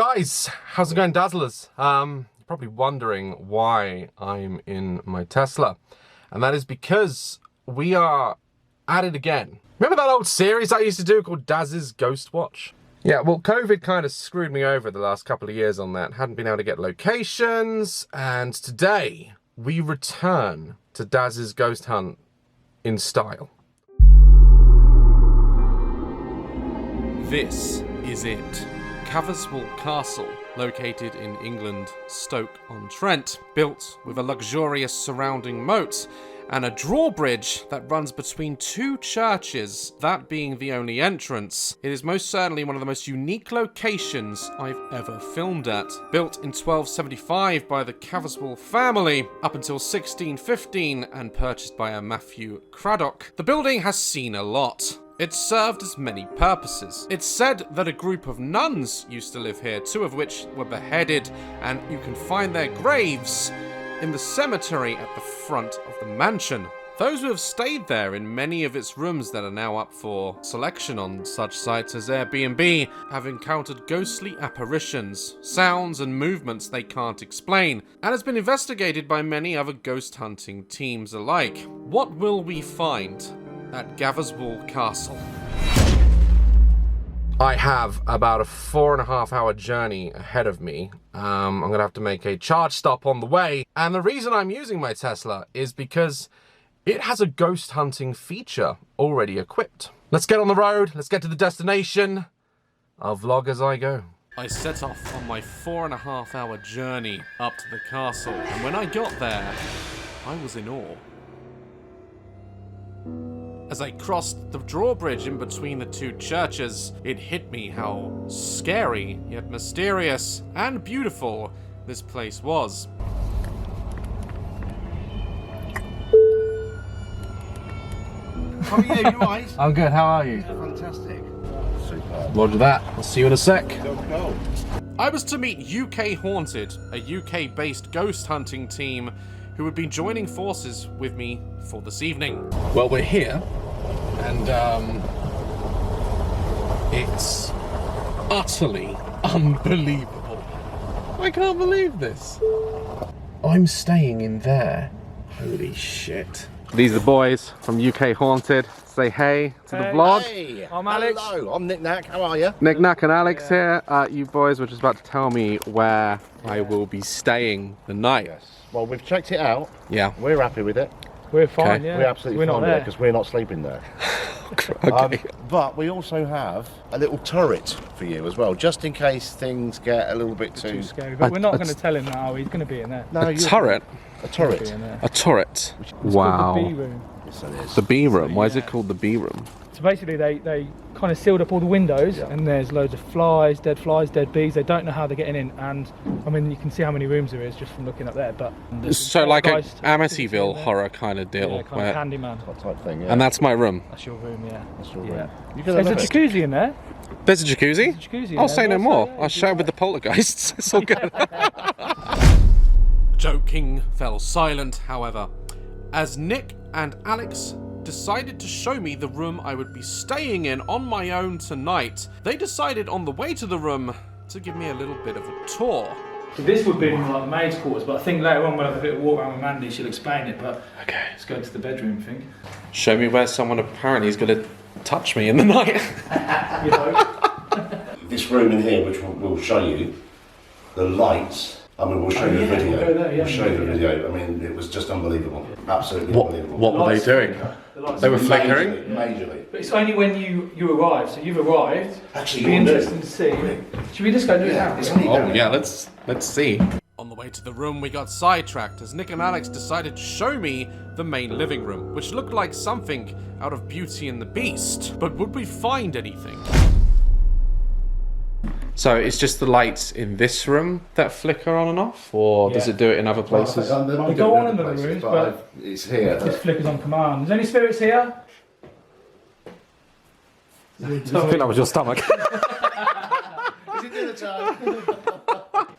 Guys, how's it going, Dazzlers? You're probably wondering why I'm in my Tesla. And that is because we are at it again. Remember that old series I used to do called DAZ'S Ghost Watch? Yeah, well, COVID kind of screwed me over the last couple of years on that. Hadn't been able to get locations. And today, we return to DAZ'S Ghost Hunt in style. This is it. Caverswall Castle, located in England, Stoke-on-Trent, built with a luxurious surrounding moat and a drawbridge that runs between two churches, that being the only entrance. It is most certainly one of the most unique locations I've ever filmed at. Built in 1275 by the Caverswall family up until 1615 and purchased by a Matthew Craddock, the building has seen a lot. It served as many purposes. It's said that a group of nuns used to live here, 2 of which were beheaded, and you can find their graves in the cemetery at the front of the mansion. Those who have stayed there in many of its rooms that are now up for selection on such sites as Airbnb have encountered ghostly apparitions, sounds and movements they can't explain, and has been investigated by many other ghost hunting teams alike. What will we find at Caverswall Castle? I have about a 4.5 hour journey ahead of me. I'm gonna have to make a charge stop on the way, and the reason I'm using my Tesla is because it has a ghost hunting feature already equipped. Let's get on the road, let's get to the destination. I'll vlog as I go. I set off on my 4.5 hour journey up to the castle, and when I got there, I was in awe. As I crossed the drawbridge in between the two churches, it hit me how scary, yet mysterious, and beautiful this place was. How are you? You alright? I'm good, how are you? Fantastic. Super. Roger that, I'll see you in a sec. Go. I was to meet UK Haunted, a UK-based ghost hunting team who would be joining forces with me for this evening. Well, we're here, and it's utterly unbelievable. I can't believe this. I'm staying in there. Holy shit. These are the boys from UK Haunted. Say hey to the vlog. Hey, I'm Alex. Hello, I'm Nick Nack. How are you? Nick Nack and Alex here. You boys were just about to tell me where I will be staying the night. Yes. Well, we've checked it out. Yeah. We're happy with it. We're fine, Okay. yeah. We're absolutely fine with it because we're not sleeping there. Okay. But we also have a little turret for you as well, just in case things get a little bit too scary. But we're not going to tell him now. He's going to be in there. No, A turret? A turret. Be in there. A turret? It's Wow. called the B room. Yes, it is. The B room? Why is it Yeah. called the B room? So basically, they kind of sealed up all the windows, and there's loads of flies, dead bees. They don't know how they're getting in, and I mean, you can see how many rooms there is just from looking up there. But So like a poltergeist Amityville there. horror kind of deal. Yeah, kind where- of handyman. That type thing, yeah. And that's my room. That's your room, yeah. That's your Yeah. room. You're There's gonna a love it. jacuzzi in there. There's a jacuzzi? There's a jacuzzi in I'll there say no also, more. yeah, I'll if you show with like. the poltergeists. It's all good. Joking fell silent, however, as Nick and Alex decided to show me the room I would be staying in on my own tonight. They decided on the way to the room to give me a little bit of a tour. So this would be like the maid's quarters, but I think later on we'll have a bit of walk around with Mandy. She'll explain it. But Okay. let's go to the bedroom, I think. Show me where someone apparently is going to touch me in the night. You know. This room in here, which we'll show you, the lights. I mean, we'll show you the yeah, video. we'll go there, yeah, We'll show you the yeah. video. I mean, it was just unbelievable. Absolutely unbelievable. What were they doing? The lights They were are- flickering? Majorly. But it's only when you arrive. So you've arrived. Actually, It'll be you're new. interesting to see. Should we just go do it now? It's only Oh down yeah, here. let's see. On the way to the room, we got sidetracked as Nick and Alex decided to show me the main living room, which looked like something out of Beauty and the Beast. But would we find anything? So it's just the lights in this room that flicker on and off, or does Yeah. it do it in other places? Well, they might They do go it on in other the places, rooms, but but it's here. it just flickers on command. Is there any spirits here? I think that was your stomach. Is it dinner time?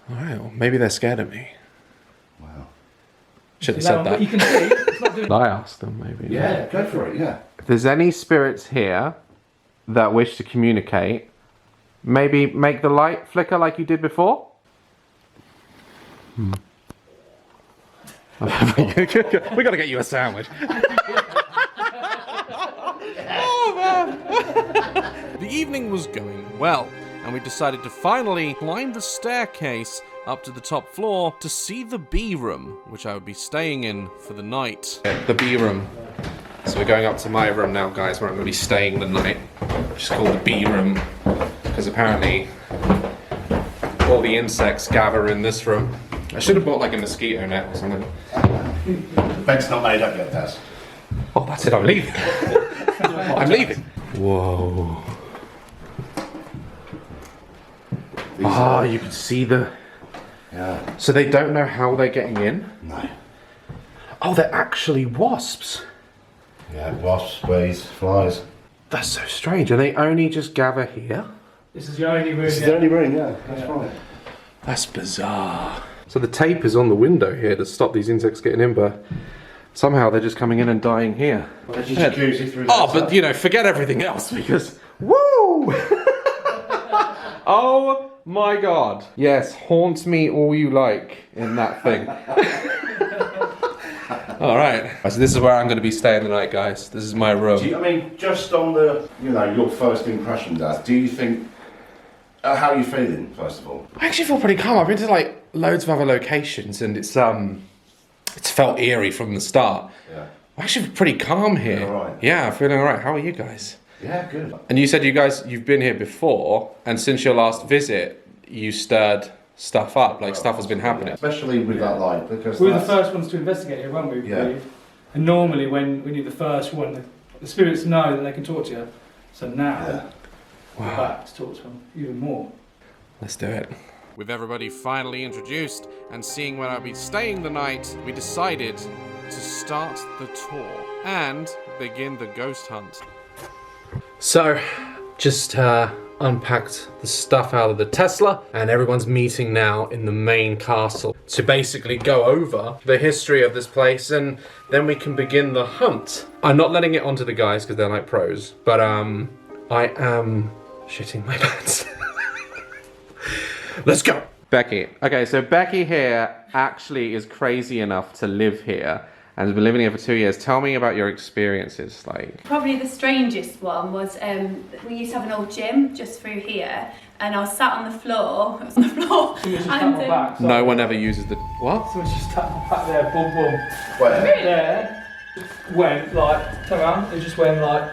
Alright, well, maybe they're scared of me. Wow. Should have That said one, but you that. can see it's not doing. I asked them maybe. Yeah, go for it, yeah. If there's any spirits here that wish to communicate, Maybe make the light flicker like you did before? We gotta get you a sandwich. Oh man! The evening was going well, and we decided to finally climb the staircase up to the top floor to see the B room, which I would be staying in for the night. The B room. So we're going up to my room now, guys, where I'm going to be staying the night, which is called the B room, because apparently all the insects gather in this room. I should have bought like a mosquito net or something. The bed's not made up yet, Daz. Oh, that's it, I'm leaving. I'm leaving. Whoa. Ah, you can see the... Yeah. So they don't know how they're getting in? No. Oh, they're actually wasps. Yeah, wasps, bees, flies. That's so strange. And they only just gather here? This is the only room. This is the only room, yeah. That's right. That's bizarre. So the tape is on the window here to stop these insects getting in, but somehow they're just coming in and dying here. Oh, but you know, forget everything else because... Woo! Oh my god. Yes, haunt me all you like in that thing. Alright, so this is where I'm going to be staying the night, guys. This is my room. I mean, just on the, you know, your first impression, Daz, do you think, how are you feeling, first of all? I actually feel pretty calm. I've been to like loads of other locations and it's felt eerie from the start. Yeah. I'm actually pretty calm here. All right. Yeah, I'm feeling alright. How are you guys? Yeah, good. And you said you've been here before, and since your last visit, you stirred stuff up, like stuff has been happening. Especially with that light, because We were the first ones to investigate here, weren't we? Yeah. And normally when you're the first one, the spirits know that they can talk to you. So now, we're back to talk to them even more. Let's do it. With everybody finally introduced and seeing where I'll be staying the night, we decided to start the tour and begin the ghost hunt. So, just unpacked the stuff out of the Tesla and everyone's meeting now in the main castle to basically go over the history of this place and then we can begin the hunt. I'm not letting it onto the guys because they're like pros, but I am shitting my pants. Let's go. Becky. Okay, so Becky here actually is crazy enough to live here and has been living here for 2 years. Tell me about your experiences, like. Probably the strangest one was we used to have an old gym just through here, and I was sat on the floor. And no one ever uses the what? Someone's just sat back there, boom, boom. Where? Really? There, went like, turn around, it just went like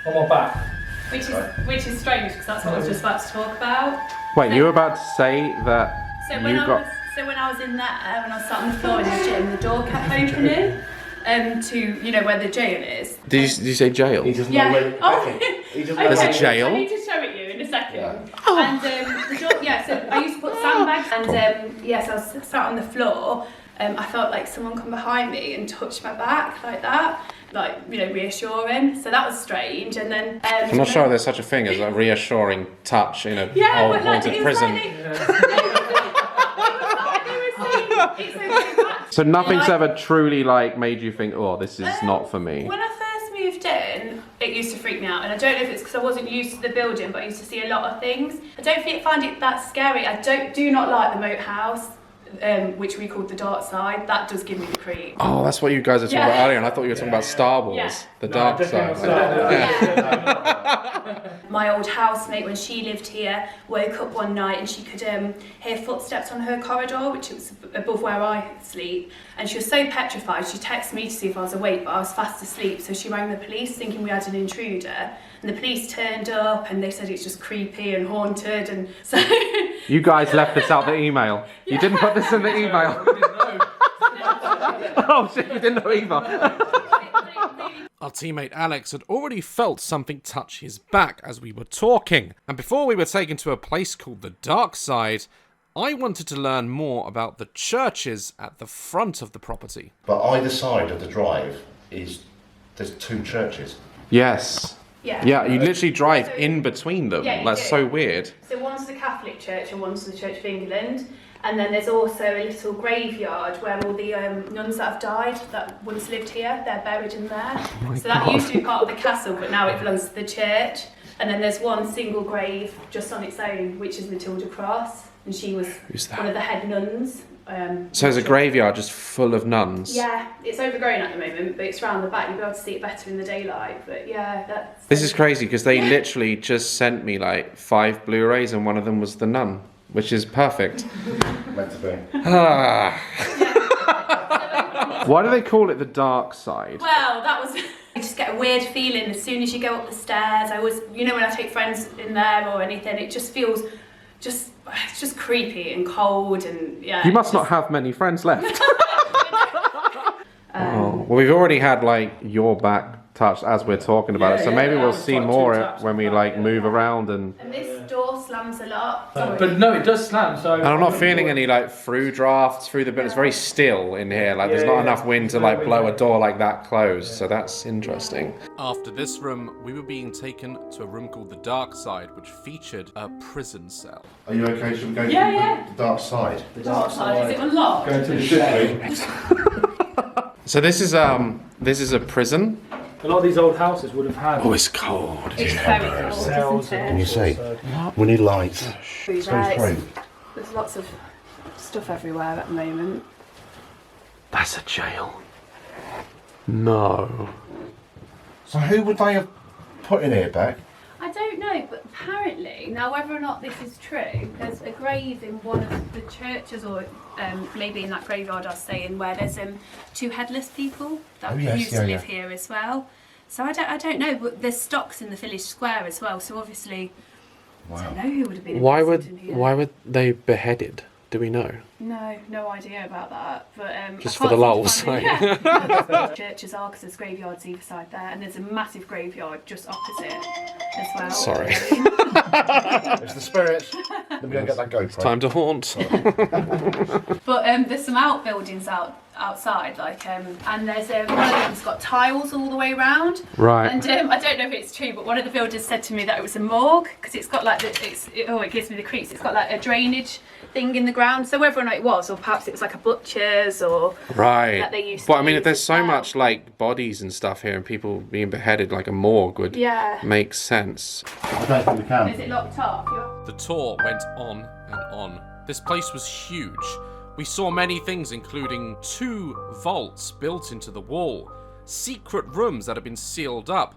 on my back. which is strange because that's what I was just about to talk about. Wait, you were about to say that When I was in there, when I was sat on the floor in the gym, the door kept opening to, you know, where the jail is. Did you say jail? He doesn't Yeah. know where There's a jail? I need to show it you in a second. Yeah. And the door, yeah, so I used to put sandbags and yes, I was sat on the floor. I felt like someone come behind me and touched my back like that, like, you know, reassuring. So that was strange. And then I'm not sure there's such a thing as a reassuring touch in a old but, like, haunted it was prison. So nothing's ever truly like made you think, oh, this is not for me. When I first moved in, it used to freak me out, and I don't know if it's because I wasn't used to the building, but I used to see a lot of things. I don't find it that scary. I do not like the moat house, which we called the dark side. That does give me the creep. Oh, that's what you guys were talking about earlier, and I thought you were talking about Star Wars, Yeah. the dark side. My old housemate, when she lived here, woke up one night and she could hear footsteps on her corridor, which was above where I sleep. And she was so petrified, she texted me to see if I was awake, but I was fast asleep. So she rang the police thinking we had an intruder. And the police turned up and they said it's just creepy and haunted. And so... You guys left this out the email. You didn't put this in the email. We didn't know. Oh shit, you didn't know either. Our teammate Alex had already felt something touch his back as we were talking, and before we were taken to a place called the Dark Side, I wanted to learn more about the churches at the front of the property. But either side of the drive there's two churches. Yes. Yeah. Yeah, you literally drive So- in between them. Yeah, you That's do. so weird. So one's the Catholic Church and one's the Church of England. And then there's also a little graveyard where all the nuns that have died that once lived here, they're buried in there. So that used to be part of the castle, but now it belongs to the church. And then there's one single grave just on its own, which is Matilda Cross, and she was one of the head nuns. So there's a graveyard just full of nuns? Yeah, it's overgrown at the moment, but it's round the back. You'll be able to see it better in the daylight. But yeah, that's... This is crazy, because they literally just sent me like 5 Blu-rays and one of them was The Nun, which is perfect. Meant to be. Why do they call it the dark side? Well, that was... I just get a weird feeling as soon as you go up the stairs. I always, you know, when I take friends in there or anything, it just feels it's just creepy and cold and yeah. You must not have many friends left. Well, we've already had like your back touched as we're talking about it, so maybe we'll see more when we like move around and this door slams a lot. But no, it does slam. So. And I'm not feeling any like through drafts through the bit. It's very still in here. Like there's not enough wind to like blow a door like that closed. So that's interesting. After this room, we were being taken to a room called the Dark Side, which featured a prison cell. Are you okay? Should we go to the dark side? The dark side, is it unlocked? Going to the It should be. So this is a prison. A lot of these old houses would have had. Oh, it's cold. It's very cold, cells. isn't Can it? you see? We need lights. Right. There's lots of stuff everywhere at the moment. That's a jail. No. So who would they have put in here, Beck? I don't know, but apparently, now whether or not this is true, there's a grave in one of the churches, or maybe in that graveyard I was saying, where there's 2 headless people that used to live here as well. So I don't know, but there's stocks in the village square as well. So obviously, I don't know who would have been. Why Why would they beheaded? Do we know? No idea about that. But just for the lulz. Churches are, because there's graveyards either side there, and there's a massive graveyard just opposite as well. Sorry. It's the spirits. Let me go get that GoPro. Time to haunt. But there's some outbuildings outside, like, and there's one of them's got tiles all the way around. Right. And I don't know if it's true, but one of the builders said to me that it was a morgue, because it's got like it gives me the creeps. It's got like a drainage thing in the ground. So whether or not it was, or perhaps it was like a butcher's, or that they used. But to I mean, if use there's as so well. much like bodies and stuff here, and people being beheaded, like a morgue would make sense. I don't think we can. Is it locked up? The tour went on and on. This place was huge. We saw many things, including 2 vaults built into the wall, secret rooms that had been sealed up,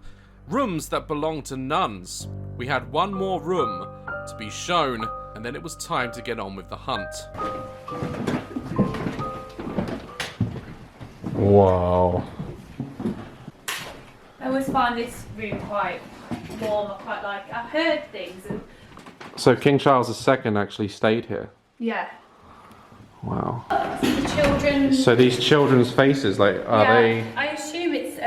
rooms that belonged to nuns. We had one more room to be shown, and then it was time to get on with the hunt. Wow. I always find this room quite warm. I quite like. I've heard things. And So King Charles II actually stayed here. yeah. Wow. The children. So these children's faces, like, are they? I assume it's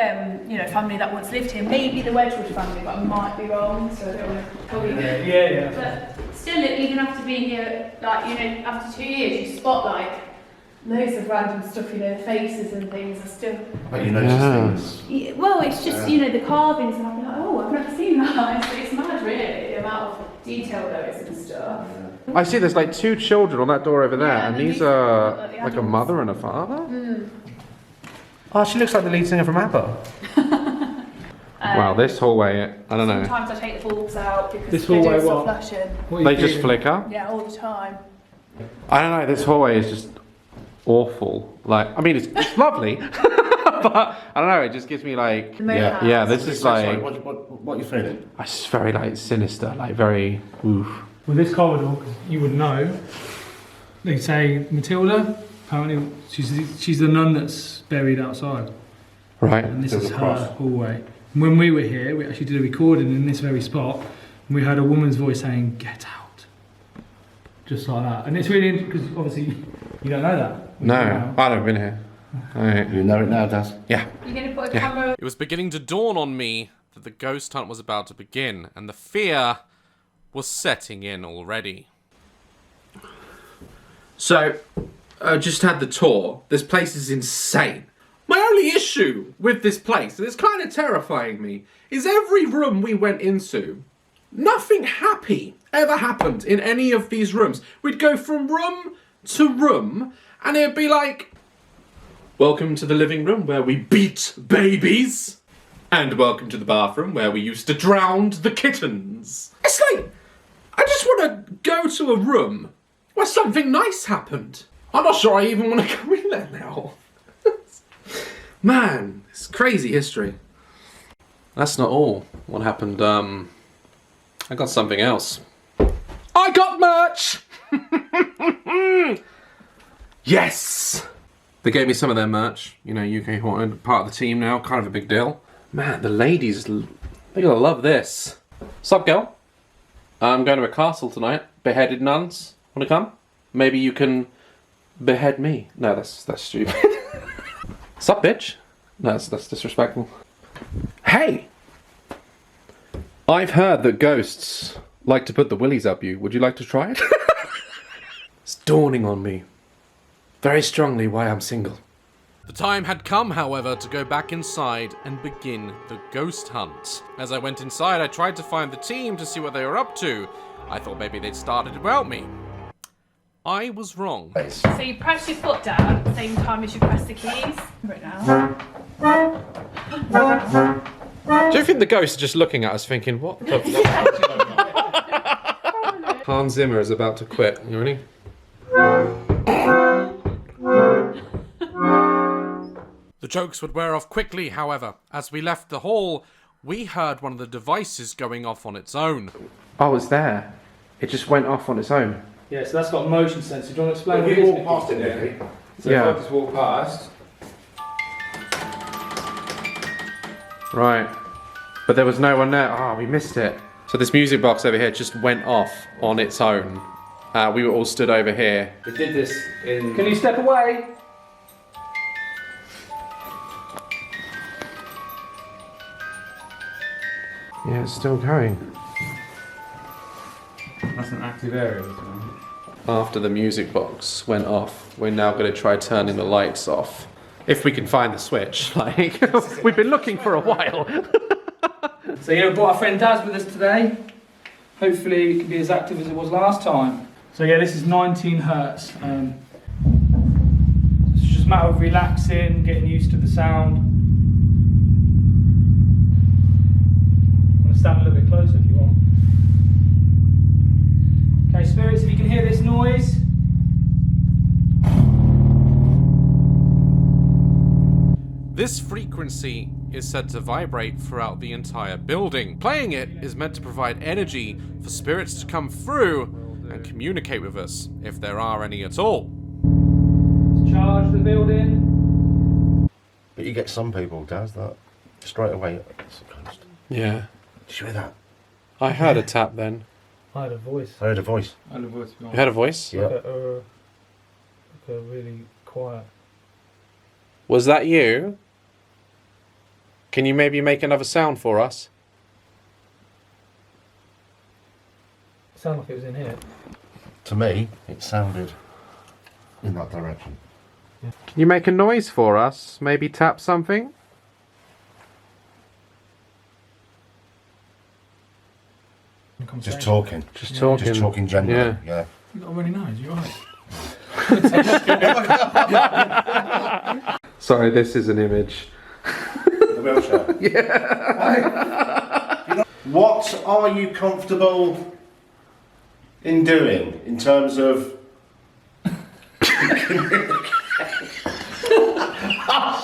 family that once lived here. Maybe the Wedgwood family, but I might be wrong. So I don't want to tell you. Yeah. But still, even after being here, like after 2 years, you spot like loads of random stuff. Faces and things are still. But you notice things. Yeah, well, it's just the carvings, and I'm like, oh, I've never seen that. It's mad, really, the amount of detail there is and stuff. I see there's like 2 children on that door over there, Yeah, and and these these are are the like a adults. mother and a father? Mm. Oh, she looks like the lead singer from ABBA. Wow, this hallway, I don't know. Sometimes I take the bulbs out because This they hallway do stop what? flashing. They just flicker? Yeah, all the time. I don't know, this hallway is just awful. Like, I mean, it's lovely, but I don't know, it just gives me like... Yeah, this is Sorry, like... what are you feeling? It's just very like sinister, like very... Oof. Well, this corridor, 'cause you would know, they say Matilda, apparently she's the nun that's buried outside. Right. And this There's is a her cross. hallway. And when we were here, we actually did a recording in this very spot, and we heard a woman's voice saying, "Get out." Just like that. And it's really interesting, because obviously you don't know that. No, I've never been here. Alright. You know it now, Daz. Yeah. You're going to put a camera... It was beginning to dawn on me that the ghost hunt was about to begin, and the fear was setting in already. So, I just had the tour. This place is insane. My only issue with this place, and it's kind of terrifying me, is every room we went into, nothing happy ever happened in any of these rooms. We'd go from room to room, and it'd be like, welcome to the living room where we beat babies. And welcome to the bathroom where we used to drown the kittens. It's like, I just want to go to a room where something nice happened. I'm not sure I even want to go in there now. Man, it's crazy history. That's not all what happened. I got something else. I got merch! Yes! They gave me some of their merch. You know, UK Haunted, part of the team now, kind of a big deal. Man, the ladies, they're gonna love this. Sup, girl? I'm going to a castle tonight. Beheaded nuns. Wanna come? Maybe you can behead me. No, that's stupid. Sup, bitch? No, that's disrespectful. Hey! I've heard that ghosts like to put the willies up you. Would you like to try it? It's dawning on me very strongly why I'm single. The time had come, however, to go back inside and begin the ghost hunt. As I went inside, I tried to find the team to see what they were up to. I thought maybe they'd started without me. I was wrong. So you press your foot down at the same time as you press the keys. Right now. Do you think the ghosts are just looking at us thinking, what the fuck? Hans Zimmer is about to quit. You ready? The jokes would wear off quickly, however. As we left the hall, we heard one of the devices going off on its own. Oh, it's there. It just went off on its own. Yeah, so that's got a motion sensor. Do you want to explain If what you it is? walk past it, Nicky. So Yeah. if I just walk past, Right. But there was no one there. Ah, we missed it. So this music box over here just went off on its own. We were all stood over here. we did this in. Can you step away? Yeah, it's still going. That's an active area as well. After the music box went off, we're now going to try turning the lights off. If we can find the switch. Like, we've been looking for a while. So yeah, we brought our friend Daz with us today. Hopefully it can be as active as it was last time. So yeah, this is 19 hertz. It's just a matter of relaxing, getting used to the sound. I'm going to stand a little bit closer if you want. Okay, spirits, if you can hear this noise. This frequency is said to vibrate throughout the entire building. Playing it is meant to provide energy for spirits to come through and communicate with us, if there are any at all. Charge the building. But you get some people, Daz, that straight away. It's a ghost. Yeah. Did you hear that? I heard a tap then. I had a voice. I heard a voice. And the voice You heard a voice? Yeah. Like a really quiet. Was that you? Can you maybe make another sound for us? It sounded like it was in here. To me, it sounded in that direction. Can you make a noise for us? Maybe tap something? Just talking. Just talking. Just talking generally. Yeah. You got a runny nose, you're right. Sorry, this is an image. The wheelchair. Yeah. What are you comfortable in doing in terms of?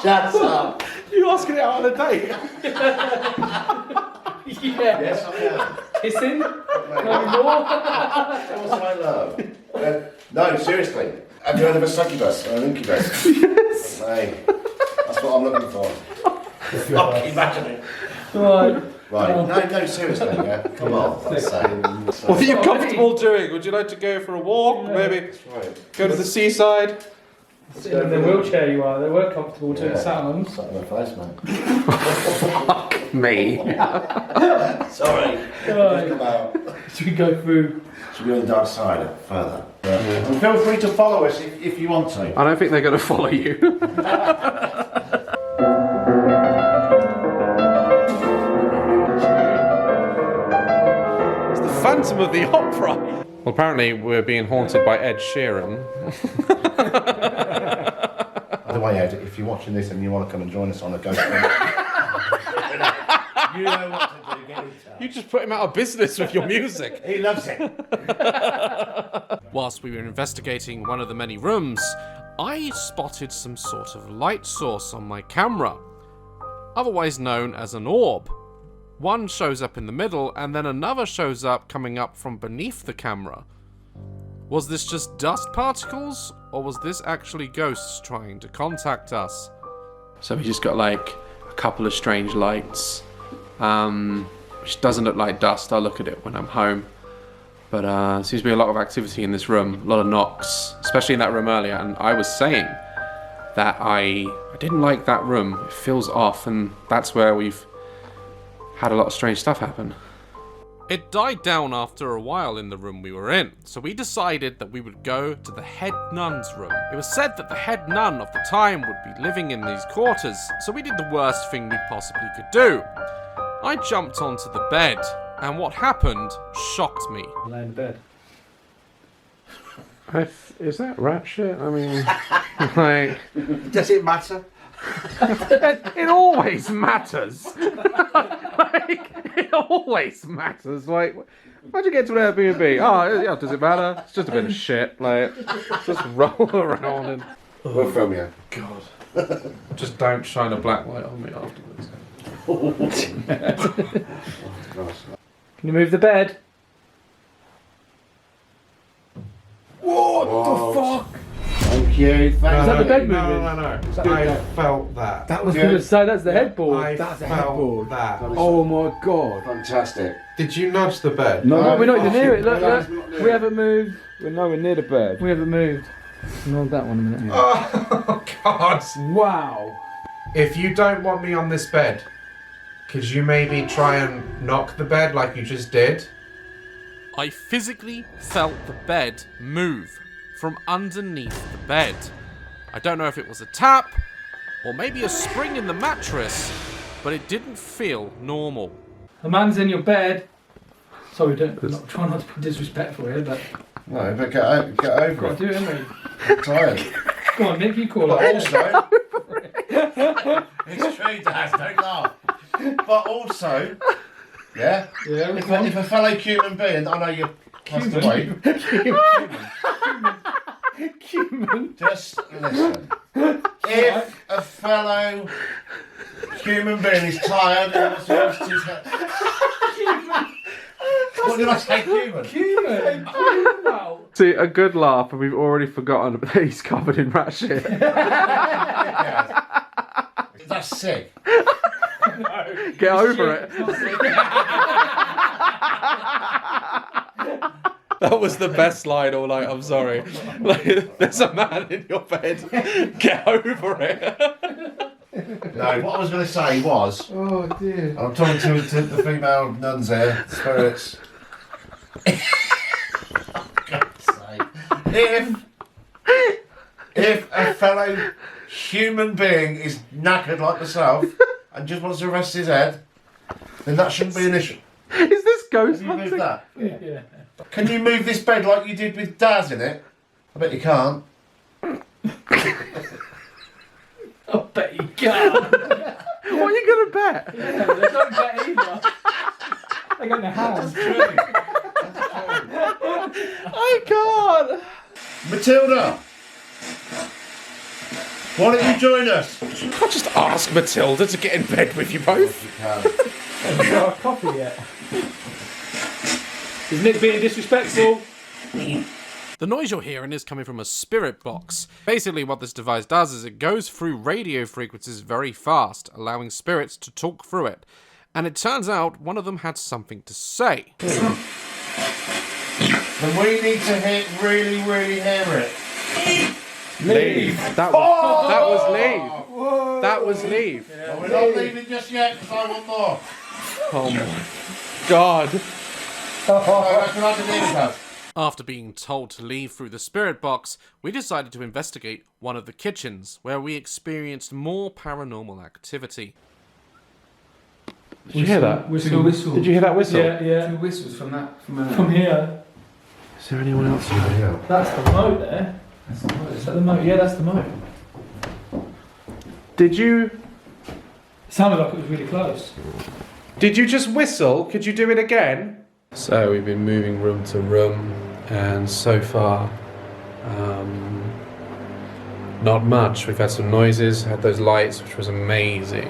Shut up. You asking it out on a date? Yeah. Yes, I am. Kissing? No more? What's my love? No, seriously. Have you heard of a succubus or an incubus? Yes. Hey, that's what I'm looking for. Fuck, imagine it. Right. Right. No, seriously. Yeah. Come on. Let's say. What are you comfortable doing? Would you like to go for a walk? Maybe Right. go to the seaside? Sitting in the wheelchair you are, they were comfortable to sat on them. Sat in my face, mate. Me. Sorry. Right. Come out. Should we go through? Should we go on the dark side further? Yeah. And feel free to follow us if you want to. I don't think they're going to follow you. It's the Phantom of the Opera. Well, apparently we're being haunted by Ed Sheeran. By the way, Ed, if you're watching this and you want to come and join us on a ghost hunt, You know what to do, get it out. You just put him out of business with your music. He loves it. Whilst we were investigating one of the many rooms, I spotted some sort of light source on my camera, otherwise known as an orb. One shows up in the middle, and then another shows up coming up from beneath the camera. Was this just dust particles, or was this actually ghosts trying to contact us? So we just got like a couple of strange lights, which doesn't look like dust. I'll look at it when I'm home. But there seems to be a lot of activity in this room, a lot of knocks, especially in that room earlier. And I was saying that I didn't like that room. It feels off, and that's where we've had a lot of strange stuff happen. It died down after a while in the room we were in, so we decided that we would go to the head nun's room. It was said that the head nun of the time would be living in these quarters, so we did the worst thing we possibly could do. I jumped onto the bed, and what happened shocked me. Lay in bed. Is that rat shit? I mean, like... Does it matter? It always matters. Like, it always matters. Like, how'd you get to an Airbnb? Oh, yeah, does it matter? It's just a bit of shit. Like, just roll around and... We'll film you. God. Just don't shine a black light on me afterwards. Can you move the bed? What the fuck? Thank you. Is that the bed moving? No. I felt that. That was going to say, that's the headboard. I That's the felt headboard. that. Oh my god. Fantastic. Did you nudge the bed? No, we're not even near it. Look, No, look. it's not near We it. haven't moved. We're nowhere near the bed. We haven't moved. Hold that one a minute. Oh God! Wow. If you don't want me on this bed, could you maybe try and knock the bed like you just did? I physically felt the bed move from underneath the bed. I don't know if it was a tap or maybe a spring in the mattress, but it didn't feel normal. The man's in your bed. Sorry, try not to be disrespectful here, but No, but get over gotta it. do it, haven't we? I'm tired. Go on, Nick, you call But it. also, it's true, Daz. Don't laugh. But also, yeah. Yeah, If a fellow human being, I know you're passed away. Human. Just listen. If a fellow human being is tired and wants to rest his head. What did I say, human? Human. Wow. See, a good laugh, and we've already forgotten that he's covered in rat shit. That's sick. Get over it. That was the best line all night, I'm sorry. Like, there's a man in your bed. Get over it. No, what I was going to say was, Oh dear. and I'm talking to the female nuns here, spirits. For God's sake. If a fellow human being is knackered like myself and just wants to rest his head, then that shouldn't be an issue. Is this ghost Can you move hunting? that? Yeah. Can you move this bed like you did with Daz in it? I bet you can't. I bet you can. What are you going to bet? Yeah, they don't bet either. They got their hands. I can't. Matilda! Why don't you join us? You can't just ask Matilda to get in bed with you both. You can. Have you got a coffee yet? Is Nick being disrespectful? The noise you're hearing is coming from a spirit box. Basically what this device does is it goes through radio frequencies very fast, allowing spirits to talk through it. And it turns out one of them had something to say. Then we need to really hear it. Leave. That was leave. That was leave. But we're not leaving just yet because I want more. Oh my god. So that's what I can leave us. After being told to leave through the spirit box, we decided to investigate one of the kitchens, where we experienced more paranormal activity. Did you hear that? Whistle. Did you hear that whistle? Yeah. Two whistles from that. From here. Is there anyone else? Yeah. That's the moat there. Is that the moat? Yeah, that's the moat. Did you... It sounded like it was really close. Did you just whistle? Could you do it again? So we've been moving room to room, and so far, not much. We've had some noises, had those lights, which was amazing,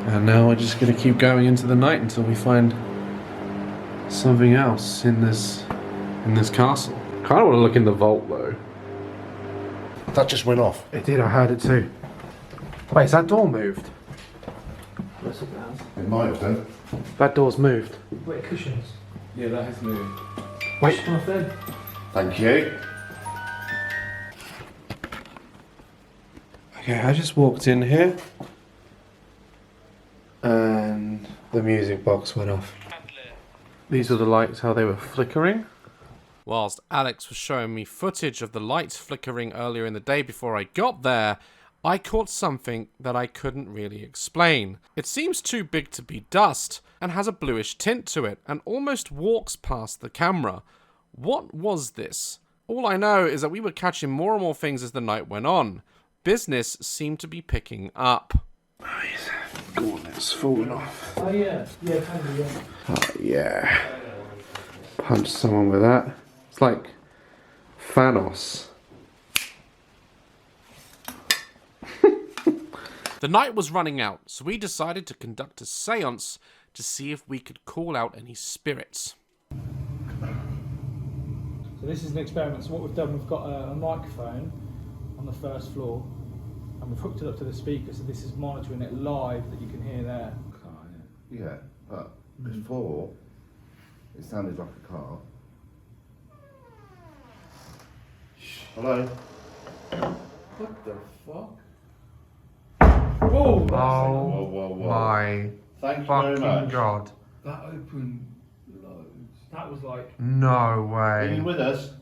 and now we're just going to keep going into the night until we find something else in this castle. Kind of want to look in the vault though. That just went off. It did. I heard it too. Wait, is that door moved? It might have done. That door's moved. Wait, cushions. Yeah, that has moved. Wait. Thank you. Okay, I just walked in here and the music box went off. These are the lights, how they were flickering. Whilst Alex was showing me footage of the lights flickering earlier in the day before I got there, I caught something that I couldn't really explain. It seems too big to be dust and has a bluish tint to it and almost walks past the camera. What was this? All I know is that we were catching more and more things as the night went on. Business seemed to be picking up. Nice. Go on, it's falling off. Oh yeah, yeah, kind of, yeah. Oh yeah. Punch someone with that. It's like Thanos. The night was running out, so we decided to conduct a seance to see if we could call out any spirits. So this is an experiment. So what we've done, we've got a microphone on the first floor, and we've hooked it up to the speaker, so this is monitoring it live that you can hear there. Yeah, but before it sounded like a car. Hello. What the fuck? Oh, Whoa, whoa, whoa. My Thank you very fucking much. god. That opened loads. that was like, No Are you way. with us?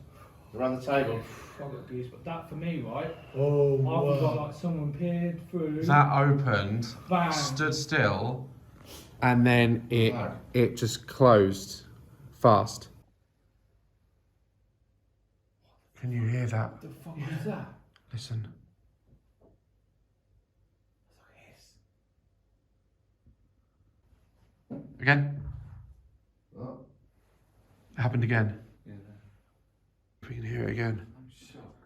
Around the table. I got goose, but that for me, right? Oh, I've got like someone peered through. That opened, Bang. stood still. And then it just closed fast. Can you hear that? What the fuck was that? Listen. Again? Oh. It happened again. Yeah. We can hear it again. I'm shocked.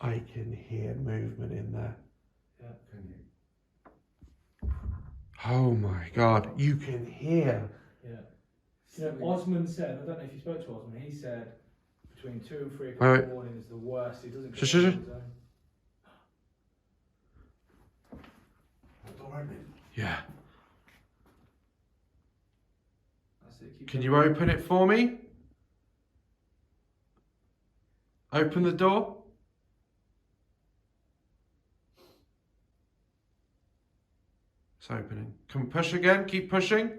I can hear movement in there. Yeah. Can you? Oh my god, you can hear. Yeah. You know, Osman said, I don't know if you spoke to Osman, he said between 2 and 3 Wait, o'clock in wait. the morning is the worst. He doesn't Shush, get shush, on his own. Yeah. That's it, keep Can going. you open it for me? Open the door. It's opening. Can we push again? Keep pushing.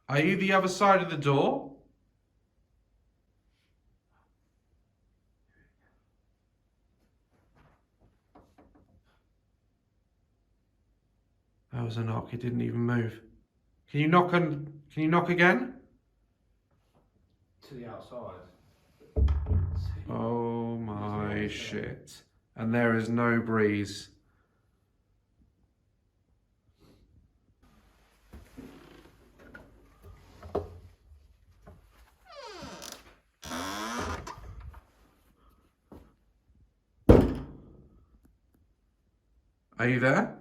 Are you the other side of the door? That was a knock. It didn't even move. Can you knock again? To the outside. Oh my shit. And there is no breeze. Are you there?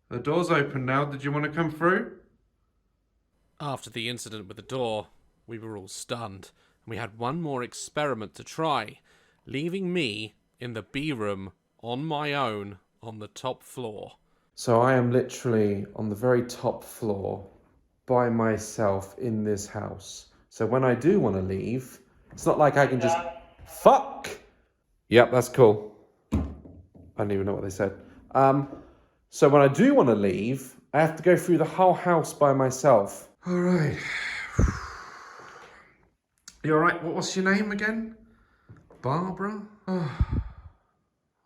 The door's open now. Did you want to come through? After the incident with the door, we were all stunned, and we had one more experiment to try, leaving me in the B room on my own on the top floor. So I am literally on the very top floor by myself in this house. So when I do want to leave, it's not like I can just fuck. Yep, that's cool. I don't even know what they said. So when I do want to leave, I have to go through the whole house by myself. All right. You all right? What's your name again? Barbara?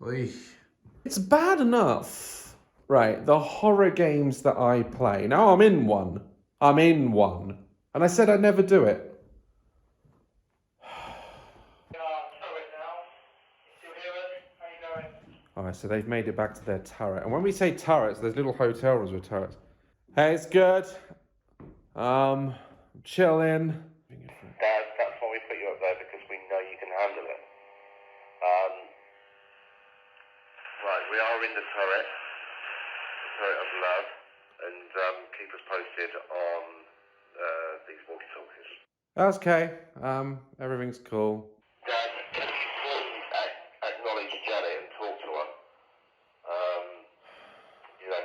Oy. It's bad enough, right? The horror games that I play. Now I'm in one. And I said I'd never do it. Alright, so they've made it back to their turret. And when we say turrets, there's little hotel rooms with turrets. Hey, it's good. Chilling. That's why we put you up there, because we know you can handle it. Right, we are in the turret of love, and keep us posted on these walkie-talkies. That's okay. Everything's cool. Dad, can you please acknowledge Janet and talk to her?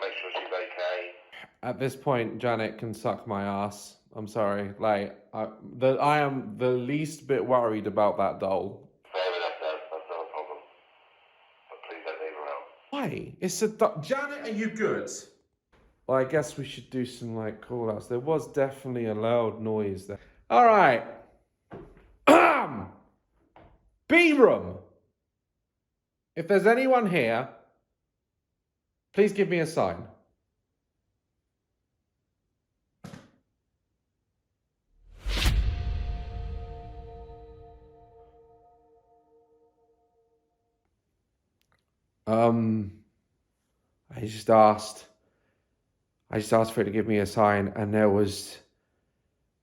Make sure she's okay. At this point, Janet can suck my ass. I'm sorry. Like, I am the least bit worried about that doll. Fair enough, Dad. That's not a problem. But please don't leave her out. Why? It's a doll. Janet, are you good? Well, I guess we should do some, like, call-outs. There was definitely a loud noise there. All right. B-room. If there's anyone here, please give me a sign. I just asked for it to give me a sign, and there was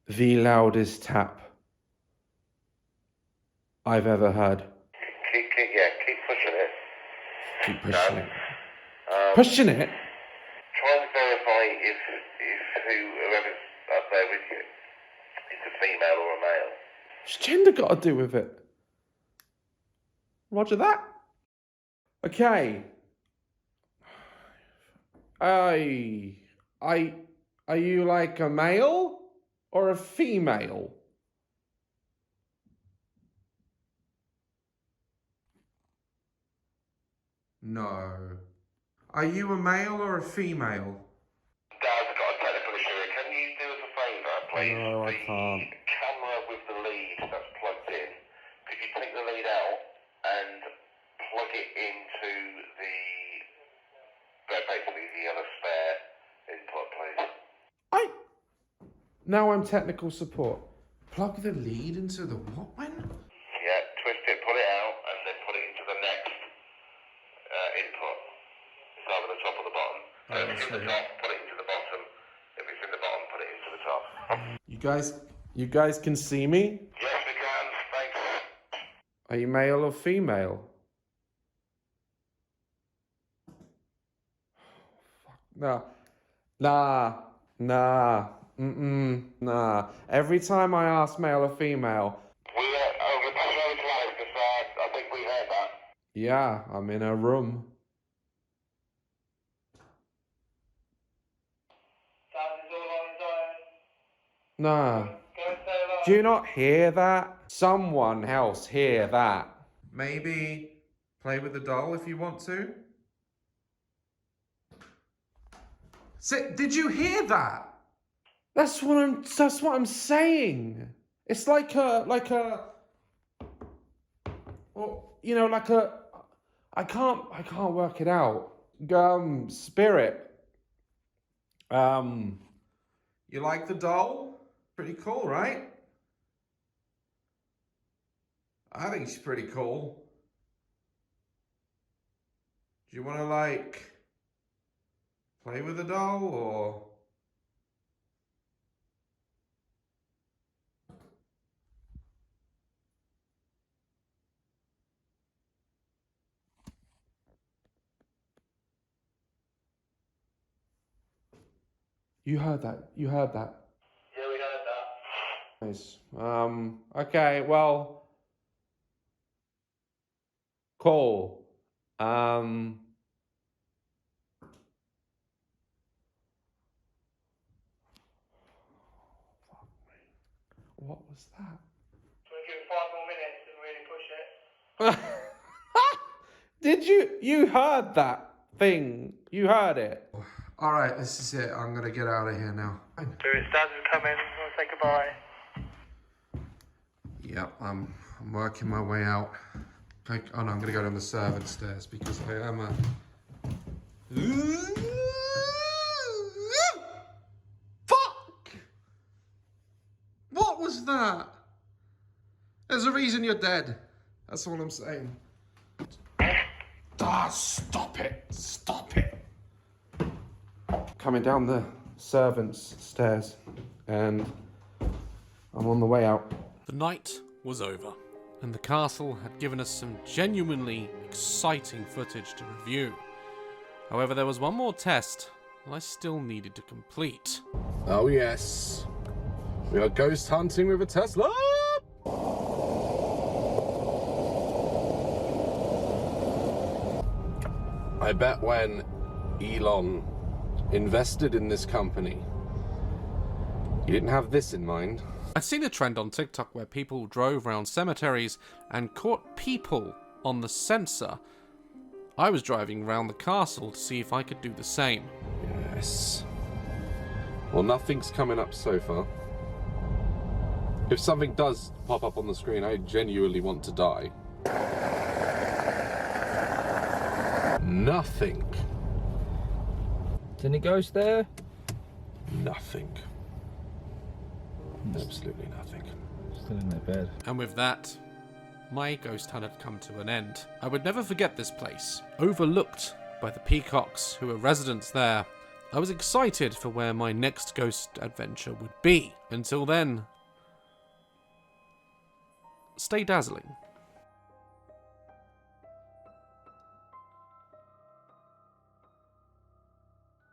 the loudest tap I've ever heard. Keep pushing it. Keep pushing it. Pushing it? Try and verify if whoever's up there with you is a female or a male. What's gender got to do with it? Roger that. Okay. Are you like a male or a female? No. Are you a male or a female? Daz, I've got a technical issue here. Can you do us a favour, please? No, I can't. The camera with the lead that's plugged in, could you take the lead out and plug it into basically the other spare input, please? Now I'm technical support. Plug the lead into the what when? Yeah, twist it, pull it out, and then put it into the next input. It's either the top or the bottom. So if it's in the top, put it into the bottom. If it's in the bottom, put it into the top. You guys can see me? Yes, we can. Thanks. Are you male or female? Nah. Nah. Every time I ask male or female. We're passing over to Alex because I think we heard that. Yeah, I'm in a room. Daz is all on his own. Nah. Go and say hello. Do you not hear that? Someone else hear that. Maybe play with the doll if you want to. Did you hear that? That's what I'm saying. It's like a I can't work it out. Spirit. You like the doll? Pretty cool, right? I think she's pretty cool. Do you want to like play with the doll or? You heard that. Yeah, we heard that. Nice. Okay, well. Cool. What was that? So we give it 5 more minutes and really push it. Did you heard that thing? You heard it? All right, this is it. I'm gonna get out of here now. It's Daz is coming. We'll say goodbye. Yep, I'm working my way out. Oh no, I'm gonna go down the servant stairs because I am a. Fuck! is that? There's a reason you're dead. That's all I'm saying. Ah, stop it. Stop it. Coming down the servants' stairs, and I'm on the way out. The night was over, and the castle had given us some genuinely exciting footage to review. However, there was one more test that I still needed to complete. Oh yes, we are ghost hunting with a Tesla! I bet when Elon invested in this company, he didn't have this in mind. I'd seen a trend on TikTok where people drove around cemeteries and caught people on the sensor. I was driving around the castle to see if I could do the same. Yes. Well, nothing's coming up so far. If something does pop up on the screen, I genuinely want to die. Nothing. Is any ghost there? Nothing. Absolutely nothing. Still in their bed. And with that, my ghost hunt had come to an end. I would never forget this place, overlooked by the peacocks who were residents there. I was excited for where my next ghost adventure would be. Until then, stay dazzling.